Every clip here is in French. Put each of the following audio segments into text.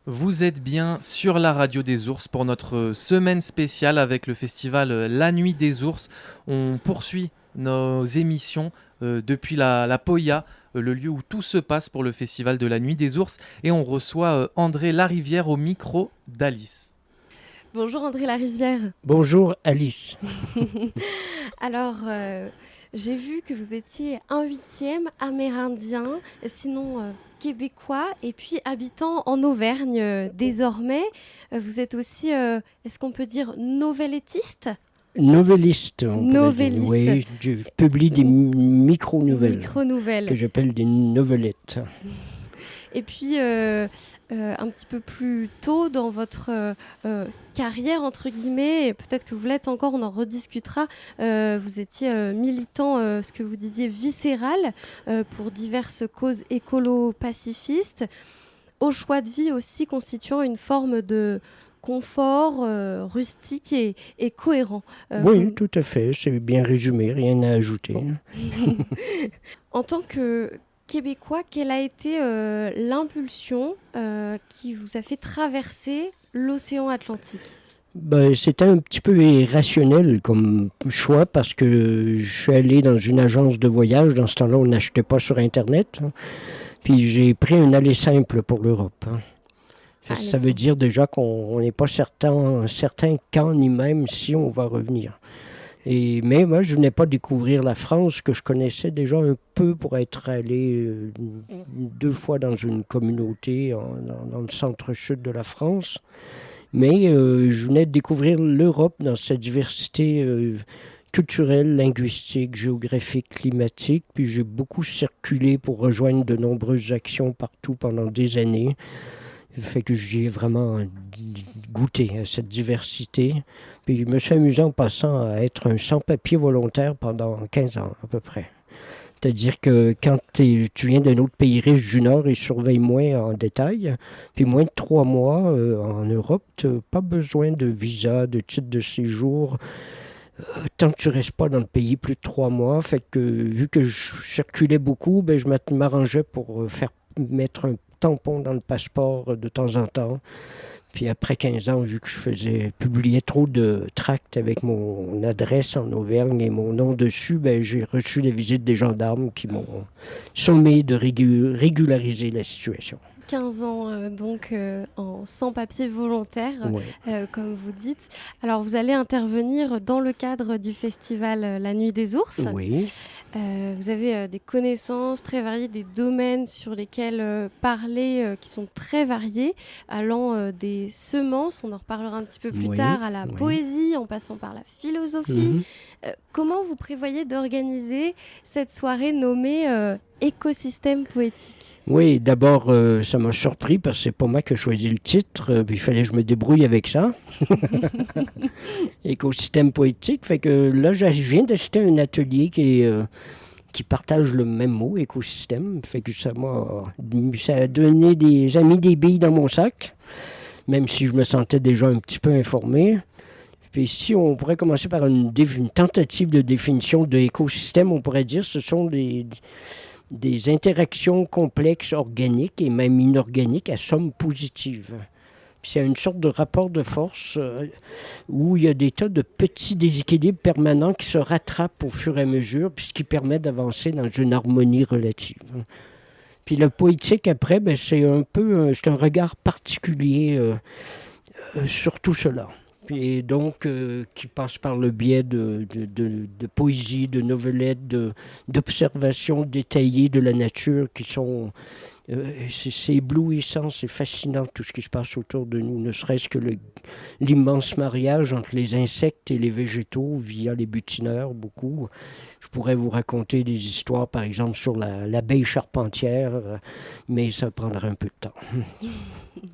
Vous êtes bien sur la radio des ours pour notre semaine spéciale avec le festival La Nuit des ours. On poursuit nos émissions depuis la Poya, le lieu où tout se passe pour le festival de La Nuit des ours. Et on reçoit André Larivière au micro d'Alice. Bonjour André Larivière. Bonjour Alice. Alors, j'ai vu que vous étiez un huitième amérindien, sinon québécois, et puis habitant en Auvergne désormais. Vous êtes aussi, est-ce qu'on peut dire novellettiste? Novelliste, on pourrait dire. Novelliste. Oui, je publie des micro-nouvelles Micro-nouvelles. que j'appelle des novelettes. Et puis, un petit peu plus tôt dans votre carrière, entre guillemets, et peut-être que vous l'êtes encore, on en rediscutera, vous étiez militant, ce que vous disiez, viscéral, pour diverses causes écolo-pacifistes, au choix de vie aussi constituant une forme de confort rustique et cohérent. Oui, tout à fait, c'est bien résumé, rien à ajouter. En tant que Québécois, quelle a été l'impulsion qui vous a fait traverser l'océan Atlantique? C'était un petit peu irrationnel comme choix parce que je suis allé dans une agence de voyage. Dans ce temps-là, on n'achetait pas sur Internet. Puis j'ai pris un aller simple pour l'Europe. Ça veut dire déjà qu'on n'est pas certain quand ni même si on va revenir. Mais moi, je venais pas découvrir la France, que je connaissais déjà un peu pour être allé 2 fois dans une communauté dans le centre-sud de la France. Mais je venais de découvrir l'Europe dans sa diversité culturelle, linguistique, géographique, climatique. Puis j'ai beaucoup circulé pour rejoindre de nombreuses actions partout pendant des années. Ça fait que j'y ai vraiment goûté à cette diversité. Puis je me suis amusé en passant à être un sans-papier volontaire pendant 15 ans à peu près. C'est-à-dire que quand tu viens d'un autre pays riche du Nord, ils surveillent moins en détail. Puis moins de 3 mois en Europe, tu n'as pas besoin de visa, de titre de séjour. Tant que tu restes pas dans le pays plus de 3 mois. Fait que vu que je circulais beaucoup, je m'arrangeais pour mettre un tampon dans le passeport de temps en temps. Puis après 15 ans, vu que je publiais trop de tracts avec mon adresse en Auvergne et mon nom dessus, j'ai reçu la visite des gendarmes qui m'ont sommé de régulariser la situation. 15 ans donc en sans-papier volontaire, Ouais. comme vous dites. Alors vous allez intervenir dans le cadre du festival La Nuit des ours. Oui. Vous avez des connaissances très variées, des domaines sur lesquels parler qui sont très variés, allant des semences, on en reparlera un petit peu plus tard, à la poésie, en passant par la philosophie. Comment vous prévoyez d'organiser cette soirée nommée écosystème poétique? Oui, d'abord, ça m'a surpris parce que c'est pas moi qui ai choisi le titre. Puis il fallait que je me débrouille avec ça. Écosystème poétique. Fait que là, je viens d'acheter un atelier qui partage le même mot, écosystème. Fait que ça a donné j'ai mis des billes dans mon sac, même si je me sentais déjà un petit peu informé. Puis si on pourrait commencer par une tentative de définition de l'écosystème, on pourrait dire que ce sont des interactions complexes, organiques et même inorganiques à somme positive. Puis c'est une sorte de rapport de force où il y a des tas de petits déséquilibres permanents qui se rattrapent au fur et à mesure, puis ce qui permet d'avancer dans une harmonie relative. Puis le poétique, après, c'est un regard particulier sur tout cela. Et donc, qui passe par le biais de poésie, de novelettes, d'observations détaillées de la nature qui sont... c'est éblouissant, c'est fascinant tout ce qui se passe autour de nous, ne serait-ce que l'immense mariage entre les insectes et les végétaux via les butineurs, beaucoup. Je pourrais vous raconter des histoires, par exemple, sur l'abeille charpentière, mais ça prendra un peu de temps.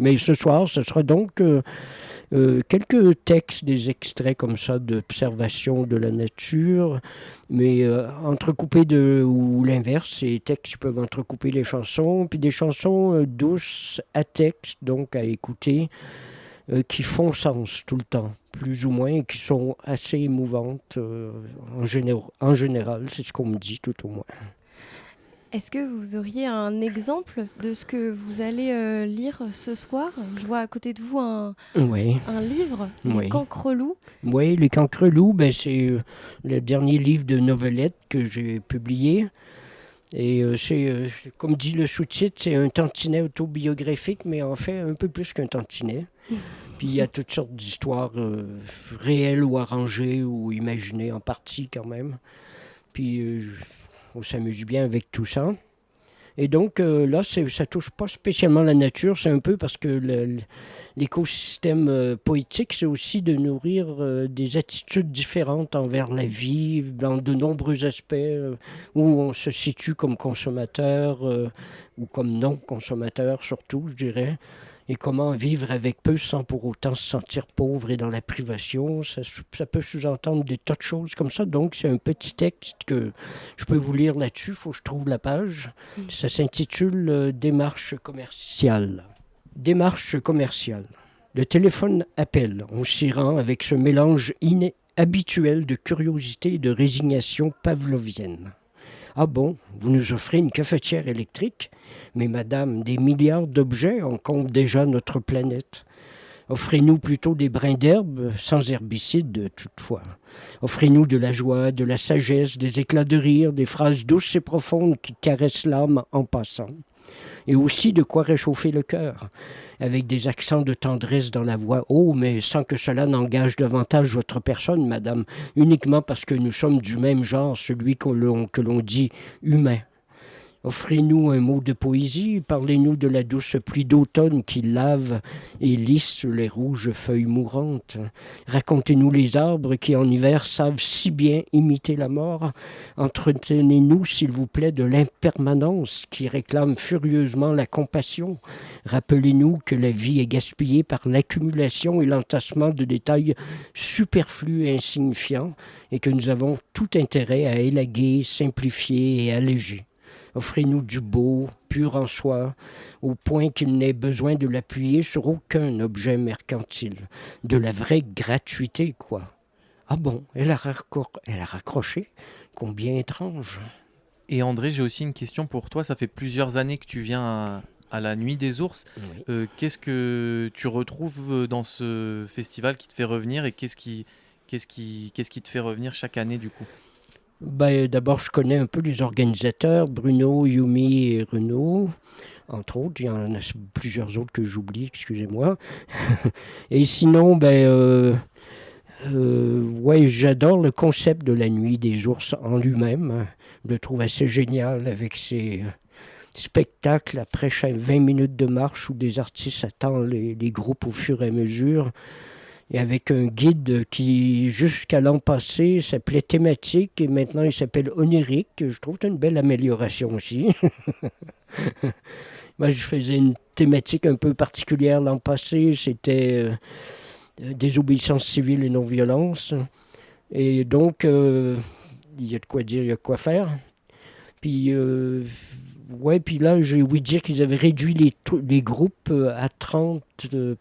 Mais ce soir, ce sera donc... quelques textes, des extraits comme ça d'observation de la nature, mais entrecoupés ou l'inverse, ces textes peuvent entrecouper les chansons, puis des chansons douces à texte, donc à écouter, qui font sens tout le temps, plus ou moins, et qui sont assez émouvantes en général, c'est ce qu'on me dit tout au moins. Est-ce que vous auriez un exemple de ce que vous allez lire ce soir? Je vois à côté de vous Oui, un livre, Les oui. Cancrelous. Oui, Les Cancrelous, ben, c'est le dernier livre de novellettes que j'ai publié. Et comme dit le sous-titre, c'est un tantinet autobiographique, mais en fait un peu plus qu'un tantinet. Puis il y a toutes sortes d'histoires réelles ou arrangées ou imaginées en partie quand même. Puis on s'amuse bien avec tout ça. Et donc là, ça touche pas spécialement la nature, c'est un peu parce que l'écosystème poétique, c'est aussi de nourrir des attitudes différentes envers la vie, dans de nombreux aspects où on se situe comme consommateur ou comme non-consommateur surtout, je dirais. Et comment vivre avec peu sans pour autant se sentir pauvre et dans la privation. Ça peut sous-entendre des tas de choses comme ça. Donc, c'est un petit texte que je peux vous lire là-dessus. Il faut que je trouve la page. Ça s'intitule Démarche commerciale. Démarche commerciale. Le téléphone appelle. On s'y rend avec ce mélange habituel de curiosité et de résignation pavlovienne. Ah bon, vous nous offrez une cafetière électrique? Mais madame, des milliards d'objets encombrent déjà notre planète. Offrez-nous plutôt des brins d'herbe, sans herbicides toutefois. Offrez-nous de la joie, de la sagesse, des éclats de rire, des phrases douces et profondes qui caressent l'âme en passant. Et aussi de quoi réchauffer le cœur, avec des accents de tendresse dans la voix. Oh, mais sans que cela n'engage davantage votre personne, madame, uniquement parce que nous sommes du même genre, celui que l'on dit humain. Offrez-nous un mot de poésie, parlez-nous de la douce pluie d'automne qui lave et lisse les rouges feuilles mourantes. Racontez-nous les arbres qui en hiver savent si bien imiter la mort. Entretenez-nous, s'il vous plaît, de l'impermanence qui réclame furieusement la compassion. Rappelez-nous que la vie est gaspillée par l'accumulation et l'entassement de détails superflus et insignifiants et que nous avons tout intérêt à élaguer, simplifier et alléger. Offrez-nous du beau, pur en soi, au point qu'il n'ait besoin de l'appuyer sur aucun objet mercantile. De la vraie gratuité, quoi. Ah bon, elle a raccroché? Combien étrange. Et André, j'ai aussi une question pour toi. Ça fait plusieurs années que tu viens à la Nuit des Ours. Oui. Qu'est-ce que tu retrouves dans ce festival qui te fait revenir et qu'est-ce qui te fait revenir chaque année du coup? Ben, d'abord, je connais un peu les organisateurs, Bruno, Yumi et Renaud, entre autres. Il y en a plusieurs autres que j'oublie, excusez-moi. Et sinon, ouais, j'adore le concept de la Nuit des Ours en lui-même. Je le trouve assez génial avec ses spectacles après chaque 20 minutes de marche où des artistes attendent les groupes au fur et à mesure. Et avec un guide qui, jusqu'à l'an passé, s'appelait Thématique et maintenant il s'appelle Onirique. Je trouve que c'est une belle amélioration aussi. Moi, je faisais une thématique un peu particulière l'an passé. C'était désobéissance civile et non-violence. Et donc, il y a de quoi dire, il y a de quoi faire. Puis, ouais, puis là, j'ai ouï dire qu'ils avaient réduit les groupes à 30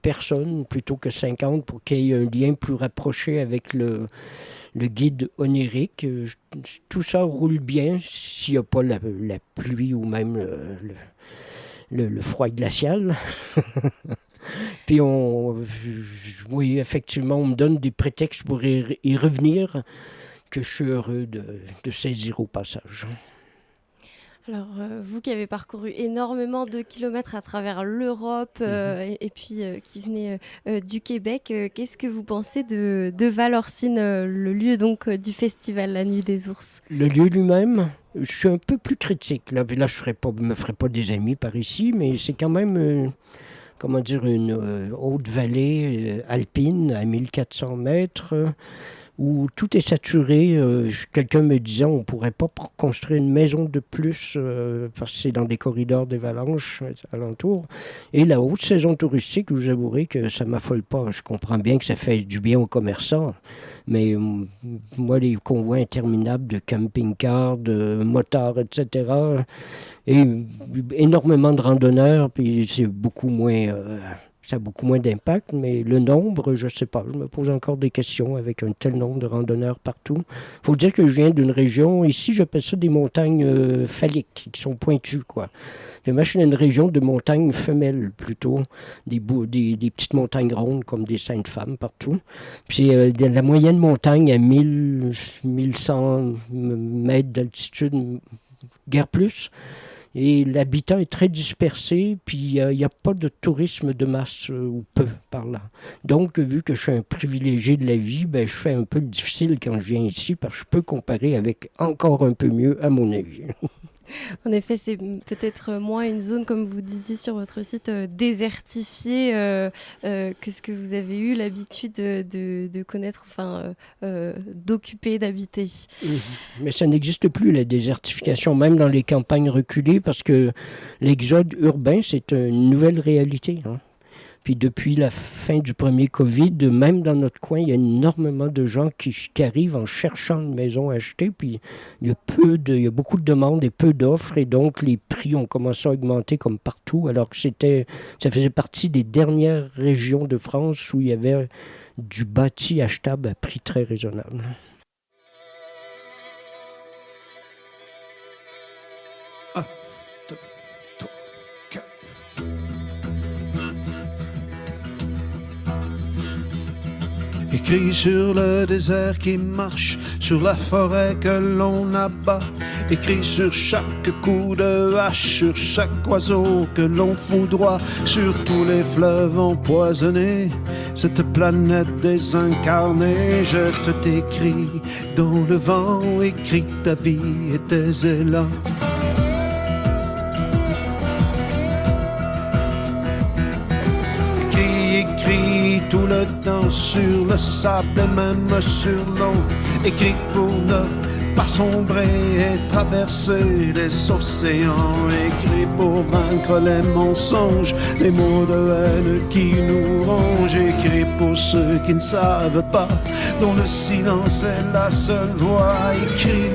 personnes plutôt que 50 pour qu'il y ait un lien plus rapproché avec le guide onirique. Tout ça roule bien s'il n'y a pas la pluie ou même le froid glacial. Puis oui, effectivement, on me donne des prétextes pour y revenir que je suis heureux de saisir au passage. Alors, vous qui avez parcouru énormément de kilomètres à travers l'Europe et puis qui venez du Québec, qu'est-ce que vous pensez de Valorcine, le lieu donc du festival La Nuit des Ours? Le lieu lui-même, je suis un peu plus critique. Là je me ferai pas des amis par ici, mais c'est quand même, comment dire, une haute vallée alpine à 1400 mètres. Où tout est saturé. Quelqu'un me disait on ne pourrait pas construire une maison de plus parce que c'est dans des corridors d'avalanche alentour. Et la haute saison touristique, vous avouerez que ça ne m'affole pas. Je comprends bien que ça fait du bien aux commerçants, mais moi, les convois interminables de camping-cars, de motards, etc., et énormément de randonneurs, puis c'est beaucoup moins... ça a beaucoup moins d'impact, mais le nombre, je ne sais pas. Je me pose encore des questions avec un tel nombre de randonneurs partout. Il faut dire que je viens d'une région, ici j'appelle ça des montagnes phalliques, qui sont pointues, quoi. Et moi, je suis dans une région de montagnes femelles, plutôt, des petites montagnes rondes comme des saintes femmes partout. Puis la moyenne montagne à 1100 mètres d'altitude, guère plus. Et l'habitat est très dispersé, puis il n'y a pas de tourisme de masse, ou peu, par là. Donc, vu que je suis un privilégié de la vie, ben, je fais un peu difficile quand je viens ici, parce que je peux comparer avec encore un peu mieux, à mon avis. En effet, c'est peut-être moins une zone, comme vous disiez sur votre site, désertifiée que ce que vous avez eu l'habitude de connaître, enfin, d'occuper, d'habiter. Mais ça n'existe plus, la désertification, même dans les campagnes reculées, parce que l'exode urbain, c'est une nouvelle réalité, hein. Puis depuis la fin du premier Covid, même dans notre coin, il y a énormément de gens qui arrivent en cherchant une maison à acheter. Puis il y a beaucoup de demandes et peu d'offres. Et donc les prix ont commencé à augmenter comme partout. Alors que ça faisait partie des dernières régions de France où il y avait du bâti achetable à prix très raisonnable. Écrit sur le désert qui marche, sur la forêt que l'on abat, écrit sur chaque coup de hache, sur chaque oiseau que l'on foudroie, sur tous les fleuves empoisonnés, cette planète désincarnée. Je te décris dans le vent, écris ta vie et tes élans. Écrit tout le temps sur le sable et même sur l'eau, écrit pour ne pas sombrer et traverser les océans, écrit pour vaincre les mensonges, les mots de haine qui nous rongent, écrit pour ceux qui ne savent pas, dont le silence est la seule voix, écrit,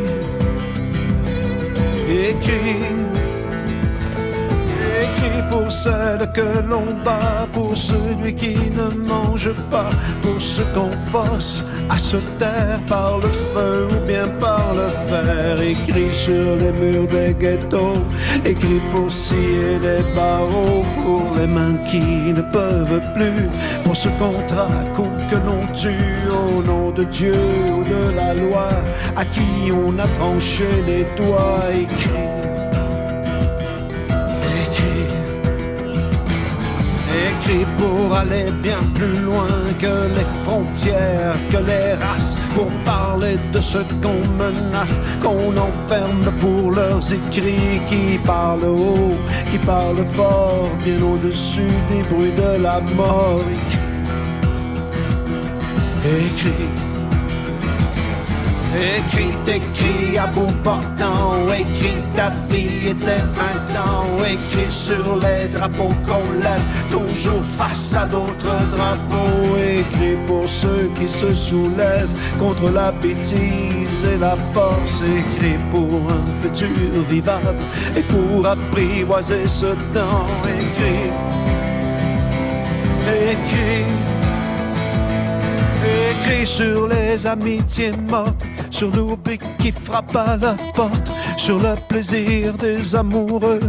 pour celle que l'on bat, pour celui qui ne mange pas, pour ceux qu'on force à se taire par le feu ou bien par le fer, écrit sur les murs des ghettos, écrit pour scier les barreaux, pour les mains qui ne peuvent plus, pour ce qu'on traque ou que l'on tue au nom de Dieu ou de la loi, à qui on a tranché les doigts, écrit pour aller bien plus loin que les frontières, que les races, pour parler de ce qu'on menace, qu'on enferme pour leurs écrits, qui parlent haut, qui parlent fort, bien au-dessus des bruits de la mort. Écrit à bout portant, écrit ta vie et tes 20 ans, écrit sur les drapeaux qu'on lève, toujours face à d'autres drapeaux, écrit pour ceux qui se soulèvent contre la bêtise et la force, écrit pour un futur vivable et pour apprivoiser ce temps, écrit sur les amitiés mortes, sur l'oubli qui frappe à la porte, sur le plaisir des amoureux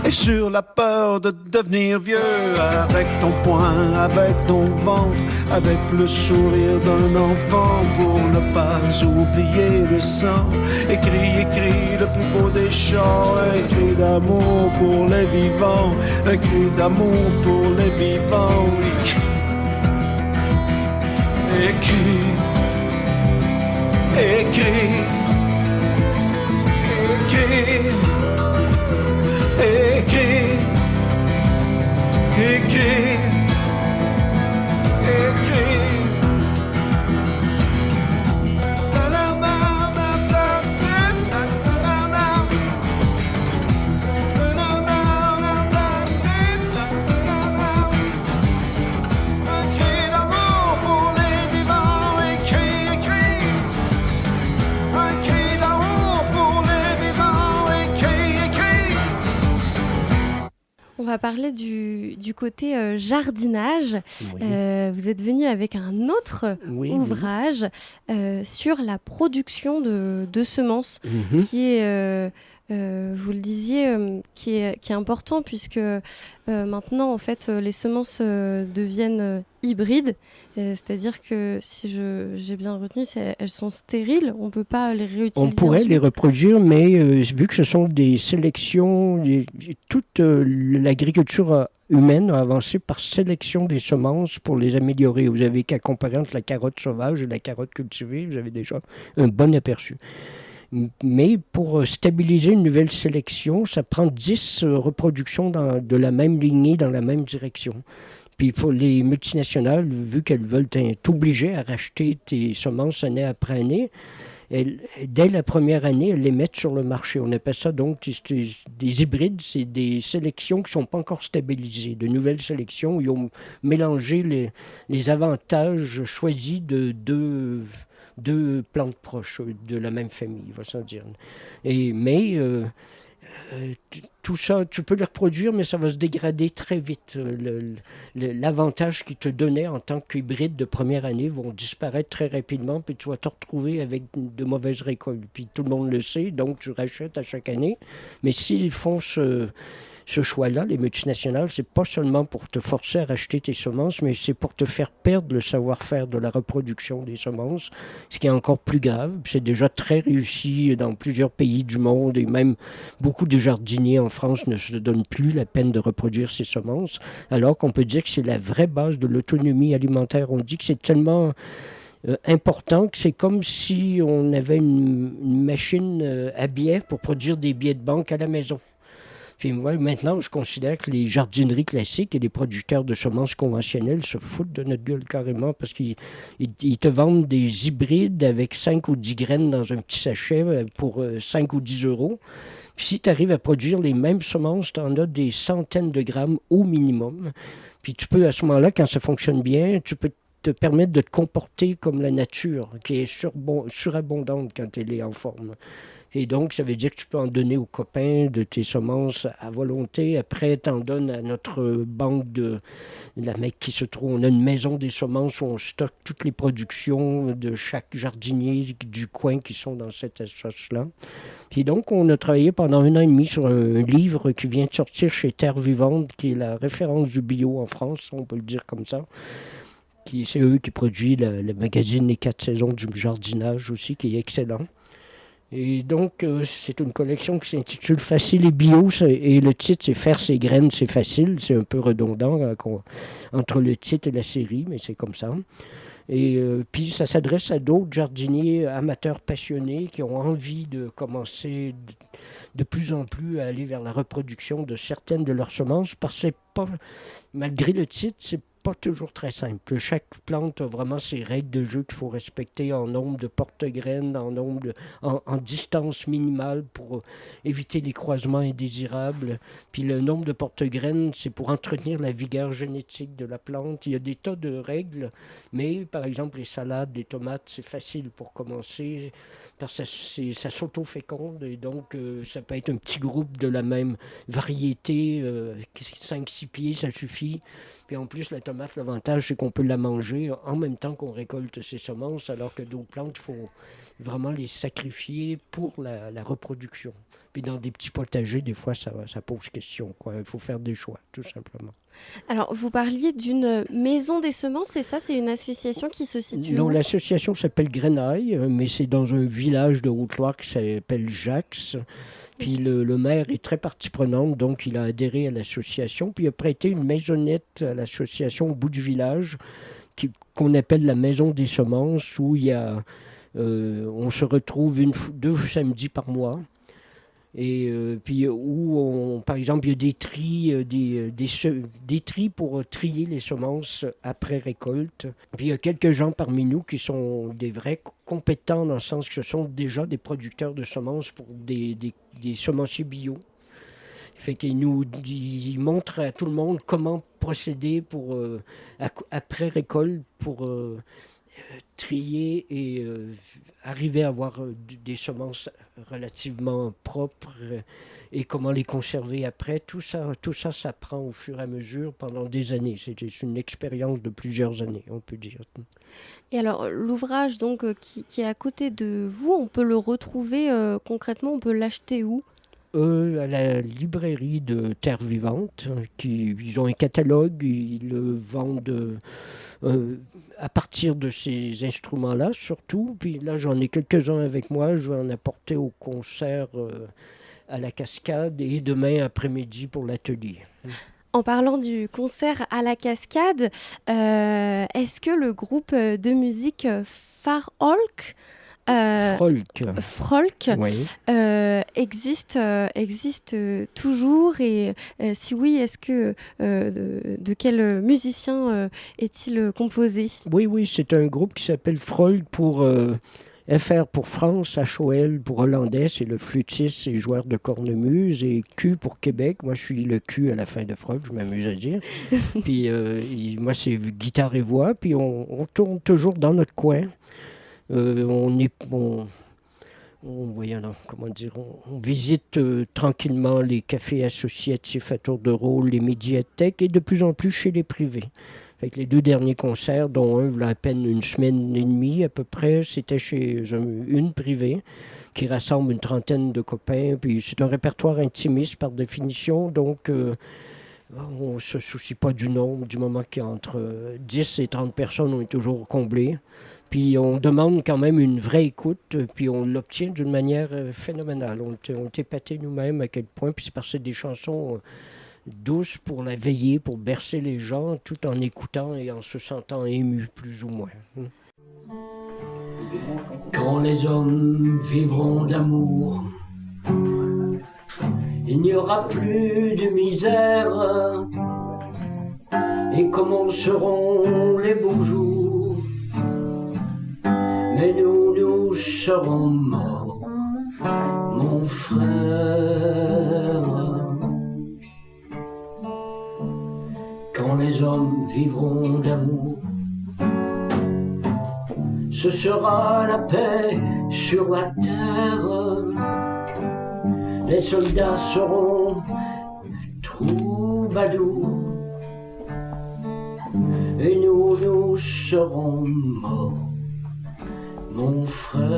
et sur la peur de devenir vieux, avec ton poing, avec ton ventre, avec le sourire d'un enfant, pour ne pas oublier le sang. Écris le plus beau des chants, un cri d'amour pour les vivants, un cri d'amour pour les vivants. Écris va parler du côté jardinage. Oui. Vous êtes venu avec un autre Oui, ouvrage sur la production de semences, Mhm. qui est, vous le disiez, qui est important puisque maintenant, en fait, les semences deviennent hybrides. C'est-à-dire que, si j'ai bien retenu, elles sont stériles. On ne peut pas les réutiliser On pourrait les ensuite. reproduire, mais vu que ce sont des sélections, toute l'agriculture humaine a avancé par sélection des semences pour les améliorer. Vous avez qu'à comparer entre la carotte sauvage et la carotte cultivée, vous avez déjà un bon aperçu. Mais pour stabiliser une nouvelle sélection, ça prend 10 reproductions de la même lignée dans la même direction. Puis pour les multinationales, vu qu'elles veulent t'obliger à racheter tes semences année après année, dès la première année, elles les mettent sur le marché. On appelle ça donc des hybrides, c'est des sélections qui ne sont pas encore stabilisées, de nouvelles sélections où ils ont mélangé les avantages choisis de deux plantes proches de la même famille, va s'en dire. Mais tout ça, tu peux les reproduire, mais ça va se dégrader très vite. L'avantage qu'ils te donnaient en tant qu'hybride de première année vont disparaître très rapidement, puis tu vas te retrouver avec de mauvaises récoltes. Puis tout le monde le sait, donc tu rachètes à chaque année. Mais s'ils font ce choix-là, les multinationales, c'est pas seulement pour te forcer à racheter tes semences, mais c'est pour te faire perdre le savoir-faire de la reproduction des semences, ce qui est encore plus grave. C'est déjà très réussi dans plusieurs pays du monde, et même beaucoup de jardiniers en France ne se donnent plus la peine de reproduire ces semences, alors qu'on peut dire que c'est la vraie base de l'autonomie alimentaire. On dit que c'est tellement important que c'est comme si on avait une machine à billets pour produire des billets de banque à la maison. Puis moi, maintenant, je considère que les jardineries classiques et les producteurs de semences conventionnelles se foutent de notre gueule carrément parce qu'ils te vendent des hybrides avec 5 ou 10 graines dans un petit sachet pour 5 ou 10 euros. Puis si tu arrives à produire les mêmes semences, tu en as des centaines de grammes au minimum. Puis tu peux, à ce moment-là, quand ça fonctionne bien, tu peux te permettre de te comporter comme la nature, qui est surabondante quand elle est en forme. Et donc, ça veut dire que tu peux en donner aux copains de tes semences à volonté. Après, tu en donnes à notre banque de la mec qui se trouve. On a une maison des semences où on stocke toutes les productions de chaque jardinier du coin qui sont dans cette espace-là. Puis donc, on a travaillé pendant 1 an et demi sur un livre qui vient de sortir chez Terre Vivante, qui est la référence du bio en France, on peut le dire comme ça. C'est eux qui produisent le magazine Les 4 saisons du jardinage aussi, qui est excellent. Et donc, c'est une collection qui s'intitule Facile et bio, et le titre, c'est Faire ses graines, c'est facile. C'est un peu redondant entre le titre et la série, mais c'est comme ça. Et puis, ça s'adresse à d'autres jardiniers amateurs passionnés qui ont envie de commencer de plus en plus à aller vers la reproduction de certaines de leurs semences, parce que c'est pas, malgré le titre, c'est pas toujours très simple. Chaque plante a vraiment ses règles de jeu qu'il faut respecter en nombre de porte-graines, en distance minimale pour éviter les croisements indésirables. Puis le nombre de porte-graines, c'est pour entretenir la vigueur génétique de la plante. Il y a des tas de règles, mais par exemple les salades, les tomates, c'est facile pour commencer parce que ça s'auto-féconde et donc ça peut être un petit groupe de la même variété, 5-6 pieds, ça suffit. Puis en plus, la tomate, l'avantage, c'est qu'on peut la manger en même temps qu'on récolte ses semences, alors que d'autres plantes, il faut vraiment les sacrifier pour la reproduction. Puis dans des petits potagers, des fois, ça pose question, quoi. Il faut faire des choix, tout simplement. Alors, vous parliez d'une maison des semences, c'est ça? C'est une association qui se situe Non, où? l'association s'appelle Grenaille, mais c'est dans un village de Haute-Loire qui s'appelle Jax. Puis le maire est très partie prenante, donc il a adhéré à l'association. Puis il a prêté une maisonnette à l'association au bout du village, qu'on appelle la Maison des Semences, où on se retrouve 2 samedis par mois. Et puis où, par exemple, il y a des tris, des tris pour trier les semences après récolte. Puis il y a quelques gens parmi nous qui sont des vrais compétents dans le sens que ce sont déjà des producteurs de semences pour des semenciers bio. Fait qu'ils ils montrent à tout le monde comment procéder après récolte pour trier et arriver à avoir des semences relativement propres et comment les conserver après. Tout ça s'apprend au fur et à mesure pendant des années. C'est une expérience de plusieurs années, on peut dire. Et alors, l'ouvrage donc qui est à côté de vous, on peut le retrouver concrètement, on peut l'acheter où ? À la librairie de Terre Vivante, ils ont un catalogue, ils le vendent à partir de ces instruments-là surtout. Puis là, j'en ai quelques-uns avec moi, je vais en apporter au concert à la Cascade et demain après-midi pour l'atelier. En parlant du concert à la Cascade, est-ce que le groupe de musique Farolk Frolk Oui. existe toujours et si oui, est-ce que de quel musicien est-il composé ? Oui, c'est un groupe qui s'appelle Frolk pour FR pour France, HOL pour hollandais, c'est le flûtiste et joueur de cornemuse, et Q pour Québec. Moi, je suis le Q à la fin de Frolk, je m'amuse à dire. Puis moi, c'est guitare et voix, puis on tourne toujours dans notre coin. On visite tranquillement les cafés associatifs à tour de rôle, les médiathèques et de plus en plus chez les privés. Fait que les 2 derniers concerts, dont un, il y a à peine une semaine et demie à peu près, c'était chez une privée qui rassemble une trentaine de copains. Puis c'est un répertoire intimiste par définition, donc on ne se soucie pas du nombre. Du moment qu'il y a entre 10 et 30 personnes, on est toujours comblé. Puis on demande quand même une vraie écoute, puis on l'obtient d'une manière phénoménale. On est épatés nous-mêmes à quel point, puis c'est parce que c'est des chansons douces pour la veiller, pour bercer les gens, tout en écoutant et en se sentant ému, plus ou moins. Quand les hommes vivront d'amour, il n'y aura plus de misère, et commenceront les beaux jours. Mais nous serons morts, mon frère. Quand les hommes vivront d'amour, ce sera la paix sur la terre. Les soldats seront troubadours, et nous serons morts, mon frère.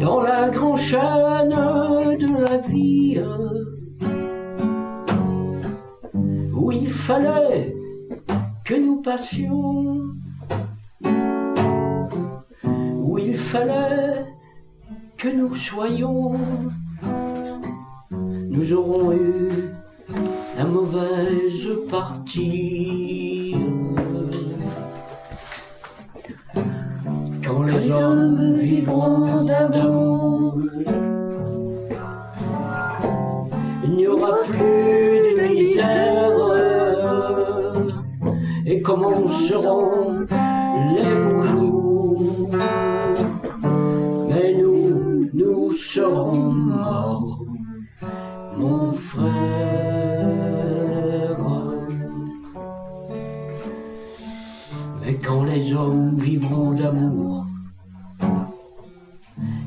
Dans la grande chaîne de la vie, où il fallait que nous passions, où il fallait que nous soyons, nous aurons eu la mauvaise partie. Quand les hommes vivront d'amour, il n'y aura plus de misère, et commenceront les beaux jours. Mais nous serons morts, mon frère. Mais quand les hommes vivront d'amour,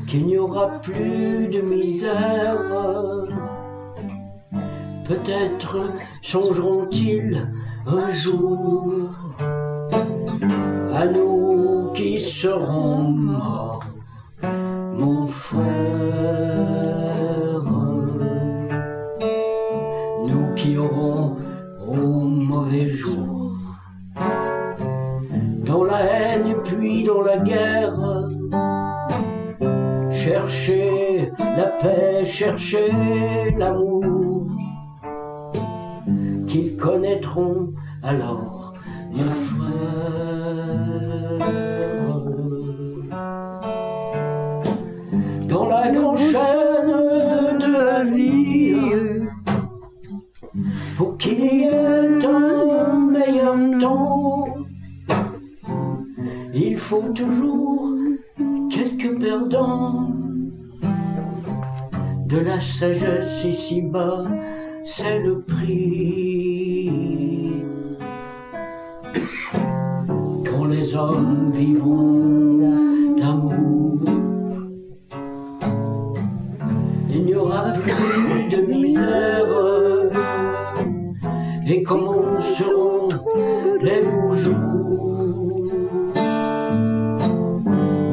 qu'il n'y aura plus de misère, peut-être songeront-ils un jour à nous qui serons morts, mon frère. Nous qui aurons au mauvais jour, dans la haine et puis dans la guerre, chercher la paix, chercher l'amour, qu'ils connaîtront alors, mon frère. Dans la grande chaîne de la vie, pour qu'il y ait un meilleur temps, il faut toujours quelques perdants. De la sagesse ici-bas, c'est le prix. hommes vivront d'amour. Il n'y aura plus de misère et commenceront les beaux jours.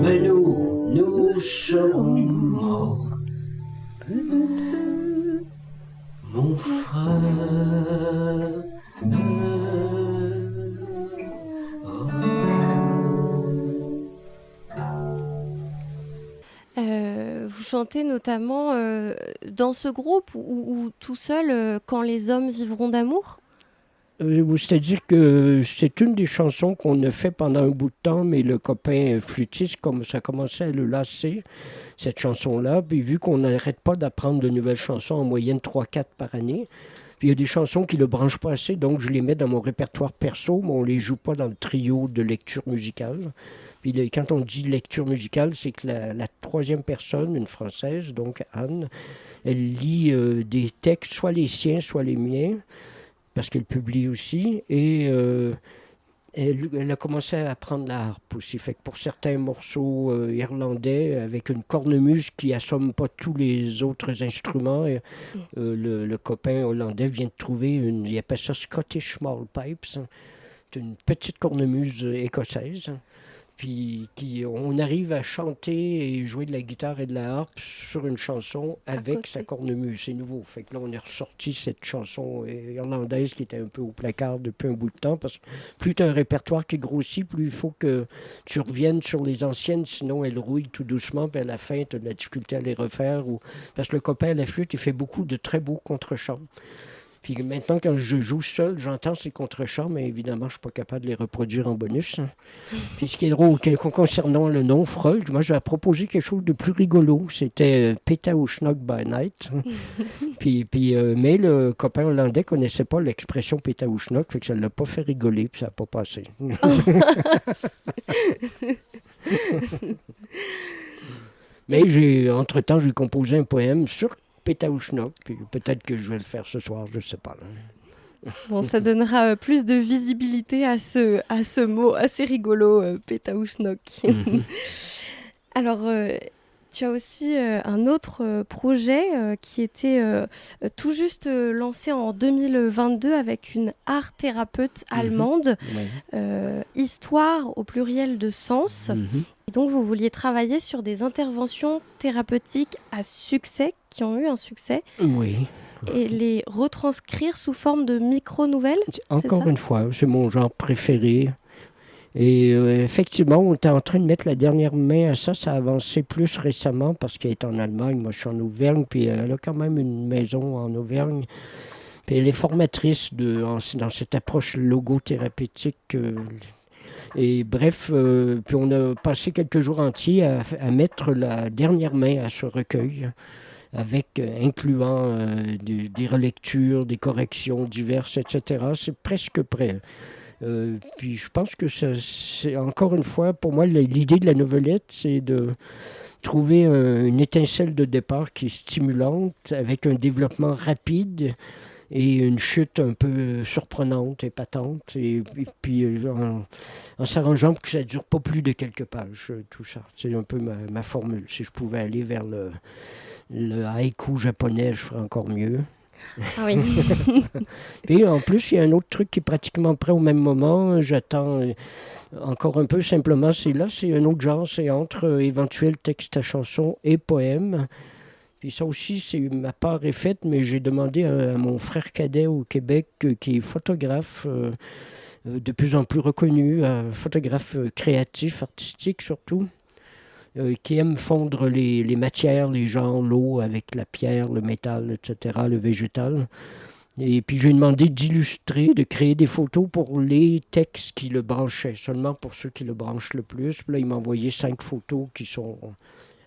Mais nous serons morts, mon frère. Vous chantez notamment dans ce groupe ou tout seul quand les hommes vivront d'amour? C'est-à-dire que c'est une des chansons qu'on a fait pendant un bout de temps, mais le copain flûtiste, comme ça commençait à le lasser, cette chanson-là. Puis vu qu'on n'arrête pas d'apprendre de nouvelles chansons, en moyenne 3-4 par année, puis il y a des chansons qui ne le branchent pas assez, donc je les mets dans mon répertoire perso, mais on ne les joue pas dans le trio de lecture musicale. Puis quand on dit lecture musicale, c'est que la troisième personne, une Française, donc Anne, elle lit des textes, soit les siens, soit les miens, parce qu'elle publie aussi, et elle a commencé à apprendre la harpe aussi. Fait que pour certains morceaux irlandais, avec une cornemuse qui assomme pas tous les autres instruments, le copain hollandais vient de trouver il appelle ça Scottish Small Pipes. C'est une petite cornemuse écossaise. Puis on arrive à chanter et jouer de la guitare et de la harpe sur une chanson avec sa cornemuse. C'est nouveau. Fait que là, on est ressorti cette chanson irlandaise qui était un peu au placard depuis un bout de temps. Parce que plus tu as un répertoire qui grossit, plus il faut que tu reviennes sur les anciennes. Sinon, elles rouillent tout doucement. Puis à la fin, tu as de la difficulté à les refaire. Parce que le copain à la flûte, il fait beaucoup de très beaux contre-chants. Puis maintenant, quand je joue seul, j'entends ces contre-chants, mais évidemment, je ne suis pas capable de les reproduire en bonus. Puis ce qui est drôle, concernant le nom Freud, moi, j'ai proposé quelque chose de plus rigolo. C'était Pétaouchnok by Night. Mais le copain hollandais ne connaissait pas l'expression Pétaouchnok, fait que ça ne l'a pas fait rigoler, puis ça n'a pas passé. Mais entre-temps, j'ai composé un poème sur Pétaouchnok, puis peut-être que je vais le faire ce soir, je ne sais pas. Bon, ça donnera plus de visibilité à ce mot assez rigolo, Pétaouchnok. Alors, tu as aussi un autre projet qui était tout juste lancé en 2022 avec une art-thérapeute allemande, Histoire au pluriel de sens. Et donc, vous vouliez travailler sur des interventions thérapeutiques à succès, qui ont eu un succès. Oui. Et les retranscrire sous forme de micro-nouvelles. Encore une fois, c'est mon genre préféré. Et effectivement, on était en train de mettre la dernière main à ça. Ça a avancé plus récemment parce qu'elle est en Allemagne. Moi, je suis en Auvergne, puis elle a quand même une maison en Auvergne. Puis elle est formatrice dans cette approche logothérapeutique. Et bref, puis on a passé quelques jours entiers à mettre la dernière main à ce recueil, incluant des relectures, des corrections diverses, etc. C'est presque prêt. Puis je pense que c'est encore une fois, pour moi, l'idée de la novelette, c'est de trouver une étincelle de départ qui est stimulante, avec un développement rapide et une chute un peu surprenante, épatante, et puis en s'arrangeant pour que ça ne dure pas plus de quelques pages, tout ça. C'est un peu ma formule. Si je pouvais aller vers le haïku japonais, je ferais encore mieux. Ah oui. Et en plus, il y a un autre truc qui est pratiquement prêt au même moment. J'attends encore un peu, simplement, c'est un autre genre, c'est entre éventuel texte à chanson et poème. Puis ça aussi, ma part est faite, mais j'ai demandé à mon frère cadet au Québec, qui est photographe, de plus en plus reconnu, photographe créatif, artistique surtout, qui aime fondre les matières, les genres, l'eau avec la pierre, le métal, etc., le végétal. Et puis j'ai demandé d'illustrer, de créer des photos pour les textes qui le branchaient, seulement pour ceux qui le branchent le plus. Puis là, il m'a envoyé 5 photos qui sont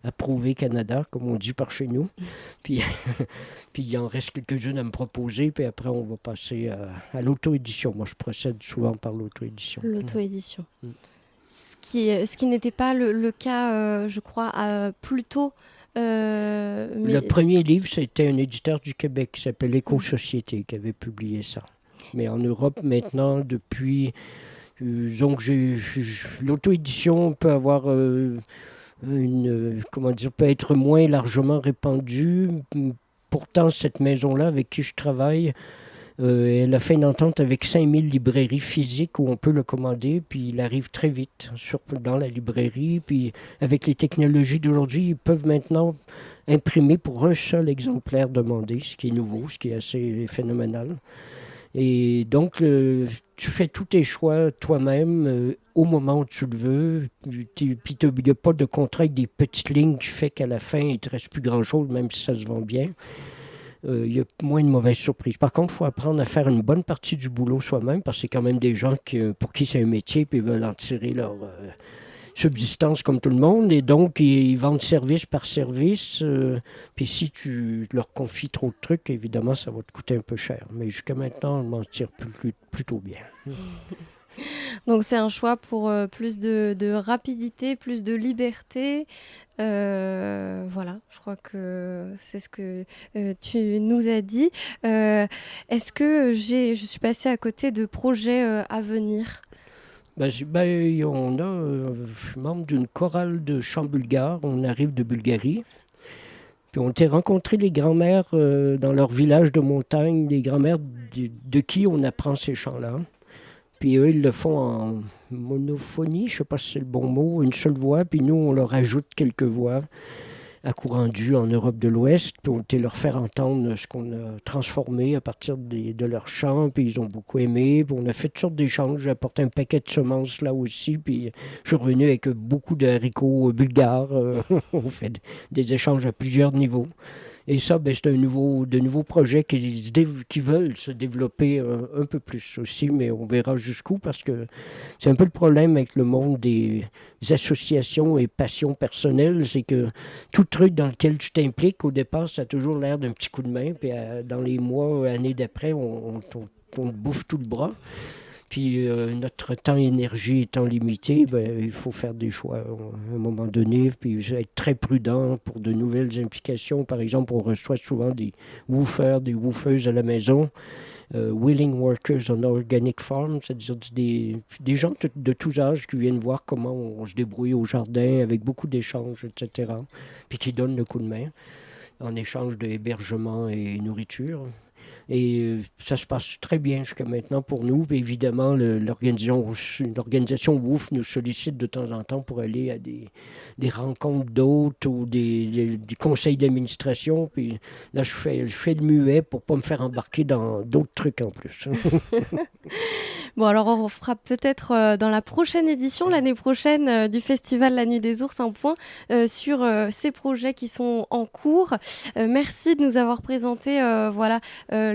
approuvées Canada, comme on dit par chez nous. Puis il en reste quelques-unes à me proposer, puis après on va passer à l'auto-édition. Moi, je procède souvent par l'auto-édition. L'auto-édition. Ce qui n'était pas le cas, je crois, plus tôt. Le premier livre, c'était un éditeur du Québec qui s'appelle Éco-Société qui avait publié ça. Mais en Europe, maintenant, depuis Donc l'auto-édition peut avoir peut être moins largement répandue. Pourtant, cette maison-là avec qui je travaille, elle a fait une entente avec 5000 librairies physiques où on peut le commander, puis il arrive très vite dans la librairie. Puis avec les technologies d'aujourd'hui, ils peuvent maintenant imprimer pour un seul exemplaire demandé, ce qui est nouveau, ce qui est assez phénoménal. Et donc, tu fais tous tes choix toi-même au moment où tu le veux. Puis il n'y a pas de contrat avec des petites lignes qui fait qu'à la fin, il ne te reste plus grand-chose, même si ça se vend bien. Il y a moins de mauvaises surprises. Par contre, il faut apprendre à faire une bonne partie du boulot soi-même, parce que c'est quand même des gens pour qui c'est un métier, puis ils veulent en tirer leur subsistance comme tout le monde. Et donc, ils vendent service par service. Puis si tu leur confies trop de trucs, évidemment, ça va te coûter un peu cher. Mais jusqu'à maintenant, on m'en tire plutôt bien. Donc c'est un choix pour plus de rapidité, plus de liberté. Voilà, je crois que c'est ce que tu nous as dit. Est-ce que je suis passée à côté de projets à venir? On a, je suis membre d'une chorale de chant bulgare. On arrive de Bulgarie. Puis on a rencontré les grands-mères dans leur village de montagne, les grands-mères de qui on apprend ces chants-là. Puis eux, ils le font en monophonie, je ne sais pas si c'est le bon mot, une seule voix. Puis nous, on leur ajoute quelques voix à courant dû en Europe de l'Ouest. Puis on était leur faire entendre ce qu'on a transformé à partir de leurs chants. Puis ils ont beaucoup aimé. Puis on a fait toutes sortes d'échanges. J'ai apporté un paquet de semences là aussi. Puis je suis revenu avec beaucoup de haricots bulgares. On fait des échanges à plusieurs niveaux. Et ça, c'est de nouveaux projets qui veulent se développer un peu plus aussi, mais on verra jusqu'où, parce que c'est un peu le problème avec le monde des associations et passions personnelles, c'est que tout truc dans lequel tu t'impliques, au départ, ça a toujours l'air d'un petit coup de main, puis dans les mois, années d'après, on te bouffe tout le bras. Puis notre temps et énergie étant limité, il faut faire des choix à un moment donné, puis être très prudent pour de nouvelles implications. Par exemple, on reçoit souvent des woofers, des woofeuses à la maison, willing workers on organic farm, c'est-à-dire des gens de tous âges qui viennent voir comment on se débrouille au jardin avec beaucoup d'échanges, etc., puis qui donnent le coup de main en échange d'hébergement et nourriture. Et ça se passe très bien jusqu'à maintenant pour nous. Et évidemment, l'organisation WOOF nous sollicite de temps en temps pour aller à des rencontres d'hôtes ou des conseils d'administration. Puis là, je fais le muet pour ne pas me faire embarquer dans d'autres trucs en plus. Bon, alors on fera peut-être dans la prochaine édition, l'année prochaine, du Festival La Nuit des Ours, un point sur ces projets qui sont en cours. Merci de nous avoir présenté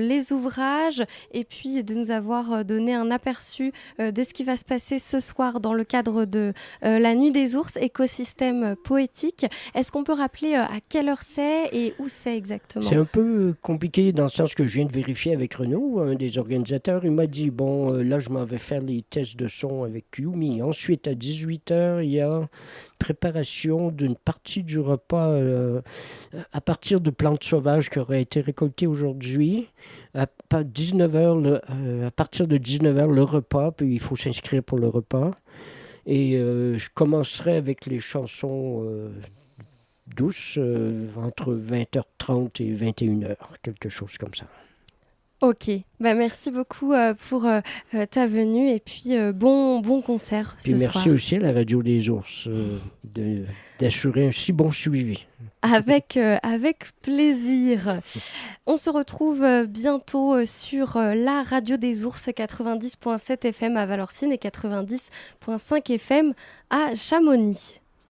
les ouvrages et puis de nous avoir donné un aperçu de ce qui va se passer ce soir dans le cadre de La Nuit des Ours, écosystème poétique. Est-ce qu'on peut rappeler à quelle heure c'est et où c'est exactement? C'est un peu compliqué dans le sens que je viens de vérifier avec Renaud, un des organisateurs. Il m'a dit, là je m'en vais faire les tests de son avec Yumi. Ensuite, à 18h, il y a préparation d'une partie du repas à partir de plantes sauvages qui auraient été récoltées aujourd'hui. À partir de 19h, le repas, puis il faut s'inscrire pour le repas. Et je commencerai avec les chansons douces entre 20h30 et 21h, quelque chose comme ça. Ok, merci beaucoup pour ta venue et puis bon concert ce soir. Merci aussi à la Radio des Ours d'assurer un si bon suivi. Avec plaisir. On se retrouve bientôt sur la Radio des Ours 90.7 FM à Valorcine et 90.5 FM à Chamonix.